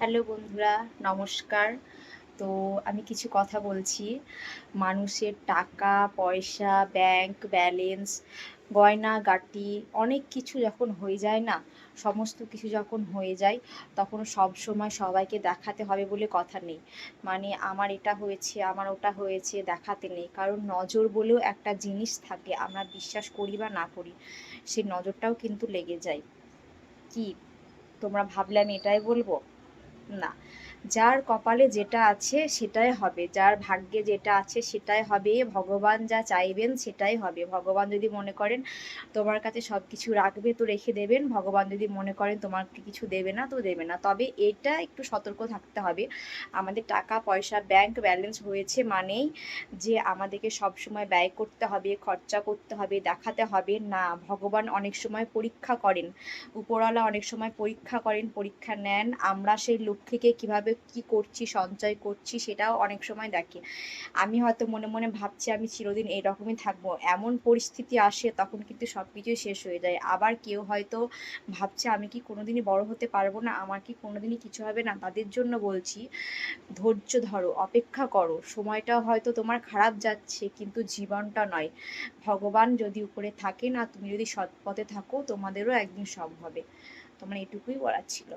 Hello বন্ধুরা, নমস্কার। তো আমি কিছু কথা বলছি। মানুষের টাকা, পয়সা, ব্যাংক ব্যালেন্স, গয়নাগাটি অনেক কিছু যখন হয়ে যায় না, সমস্ত কিছু যখন হয়ে যায়, তখন সবসময় সবাইকে দেখাতে হবে বলে কথা নেই। মানে আমার এটা হয়েছে, আমার ওটা হয়েছে দেখাতে নেই। কারণ নজর বলেও একটা জিনিস থাকে, আমরা বিশ্বাস করি বা না করি, সেই নজরটাও কিন্তু লেগে যায়। কি তোমরা ভাবলে আমি এটাই বলবো? না, যার কপালে যেটা আছে সেটাই হবে, যার ভাগ্যে যেটা আছে সেটাই হবে, ভগবান যা চাইবেন সেটাই হবে। ভগবান যদি মনে করেন তোমার কাছে সব কিছু রাখবে তো রেখে দেবেন, ভগবান যদি মনে করেন তোমাকে কিছু দেবে না তো দেবে না। তবে এটা একটু সতর্ক থাকতে হবে, আমাদের টাকা পয়সা ব্যাংক ব্যালেন্স হয়েছে মানেই যে আমাদেরকে সব সময় ব্যয় করতে হবে, খরচা করতে হবে, দেখাতে হবে না। ভগবান অনেক সময় পরীক্ষা করেন, উপরওয়ালা অনেক সময় পরীক্ষা করেন, পরীক্ষা নেন। আমরা সেই লক্ষ্মীকে কিভাবে কি করছি, সঞ্চয় করছি, সেটাও অনেক সময় দেখি। আমি হয়তো মনে মনে ভাবছি আমি চিরদিন এইরকমই থাকবো, এমন পরিস্থিতি আসে তখন কিন্তু সব কিছুই শেষ হয়ে যায়। আবার কেউ হয়তো ভাবছে আমি কি কোনোদিনই বড় হতে পারবো না, আমার কি কোনোদিনই কিছু হবে না। তাদের জন্য বলছি, ধৈর্য ধরো, অপেক্ষা করো। সময়টা হয়তো তোমার খারাপ যাচ্ছে কিন্তু জীবনটা নয়। ভগবান যদি উপরে থাকেন আর তুমি যদি সৎ পথে থাকো, তোমাদেরও একদিন সব হবে। তোমার এটুকুই বলার ছিল।